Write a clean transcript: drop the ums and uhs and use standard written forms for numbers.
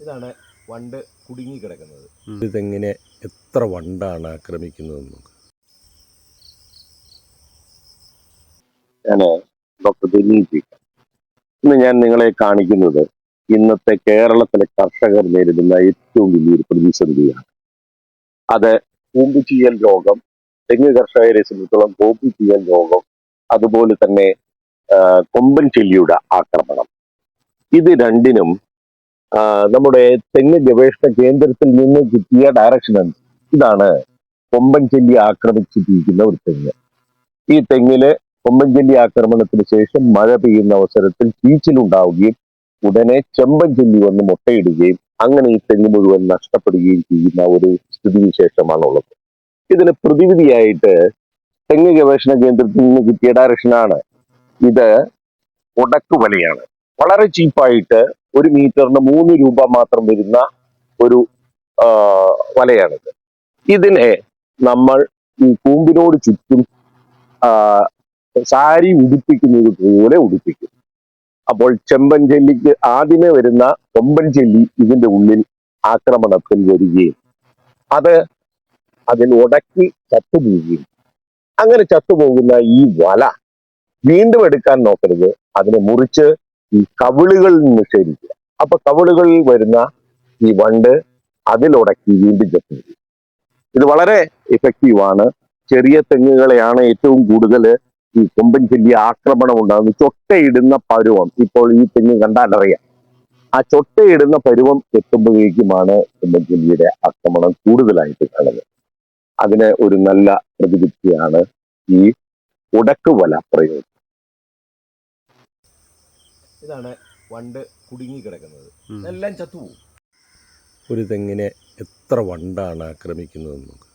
ഇതാണ് വണ്ട് കുടുങ്ങിക്കിടക്കുന്നത്. ഇതെങ്ങനെ എത്ര വണ്ടാണ് ആക്രമിക്കുന്നതെന്ന് നോക്കാം. ഞാൻ ഡോക്ടർ ദിലീപ്. ഇന്ന് ഞാൻ നിങ്ങളെ കാണിക്കുന്നത് ഇന്നത്തെ കേരളത്തിലെ കർഷകർ നേരിടുന്ന ഏറ്റവും വലിയൊരു പ്രതിസന്ധിയാണ്. അത് കൂമ്പുചീയൽ രോഗം, തെങ്ങ് കർഷകരെ സംബന്ധിച്ചിടത്തോളം കൂമ്പുചീയൽ രോഗം, അതുപോലെ തന്നെ കൊമ്പൻ ചെല്ലിയുടെ ആക്രമണം. ഇത് രണ്ടിനും നമ്മുടെ തെങ്ങ് ഗവേഷണ കേന്ദ്രത്തിൽ നിന്ന് കിട്ടിയ ഡയറക്ഷൻ ഇതാണ് കൊമ്പൻ ചെല്ലി ആക്രമിച്ചിരിക്കുന്ന ഒരു തെങ്ങ്. ഈ തെങ്ങില് കൊമ്പൻചെല്ലി ആക്രമണത്തിന് ശേഷം മഴ പെയ്യുന്ന അവസരത്തിൽ ചീച്ചിലുണ്ടാവുകയും ഉടനെ ചെമ്പൻ ചെല്ലി വന്ന് മുട്ടയിടുകയും അങ്ങനെ ഈ തെങ്ങ് മുഴുവൻ നഷ്ടപ്പെടുകയും ചെയ്യുന്ന ഒരു സ്ഥിതിവിശേഷമാണുള്ളത്. ഇതിന് പ്രതിവിധിയായിട്ട് തെങ്ങ് ഗവേഷണ കേന്ദ്രത്തിൽ നിന്ന് കിട്ടിയ ഡയറക്ഷനാണ് ഇത്. ഉടക്കുവലയാണ്. വളരെ ചീപ്പായിട്ട് 1 മീറ്ററിന് 3 രൂപ മാത്രം വരുന്ന ഒരു വലയാണിത്. ഇതിനെ നമ്മൾ ഈ കൂമ്പിനോട് ചുറ്റും സാരി ഉടുപ്പിക്കുന്നത് പോലെ ഉടുപ്പിക്കും. അപ്പോൾ ചെമ്പൻ ചെല്ലിക്ക് ആദ്യമേ വരുന്ന കൊമ്പൻ ചെല്ലി ഇതിന്റെ ഉള്ളിൽ ആക്രമണത്തിൽ വരികയും അതിൽ ഉടക്കി ചത്തുപോവുകയും, അങ്ങനെ ചത്തുപോകുന്ന ഈ വല വീണ്ടും എടുക്കാൻ നോക്കരുത്. അതിനെ മുറിച്ച് ഈ കവിളുകളിൽ നിക്ഷേപിക്കുക. അപ്പൊ കവിളുകളിൽ വരുന്ന ഈ വണ്ട് അതിലുടക്കി വീണ്ടും ചത്തുപോകും. ഇത് വളരെ എഫക്റ്റീവാണ്. ചെറിയ തെങ്ങുകളെയാണ് ഏറ്റവും കൂടുതൽ ഈ കൊമ്പൻ ചെല്ലി ആക്രമണം ഉണ്ടാകുന്നത്. ചൊട്ടയിടുന്ന പരുവം ഇപ്പോൾ ഈ തെങ്ങ് കണ്ടാൽ അറിയാം. ആ ചൊട്ടയിടുന്ന പരുവം എത്തുമ്പോഴേക്കുമാണ് കൊമ്പൻ ചെല്ലിയുടെ ആക്രമണം കൂടുതലായിട്ട് കാണുന്നത്. അതിന് ഒരു നല്ല പ്രതിവിധിയാണ് ഈ ഉടക്കുവല പ്രയോഗം. ഇതാണ് വണ്ട് കുടുങ്ങിക്കിടക്കുന്നത്. എല്ലാം ചത്തുപോകും. ഒരു തെങ്ങിനെ എത്ര വണ്ടാണ് ആക്രമിക്കുന്നതെന്ന് നോക്കാം.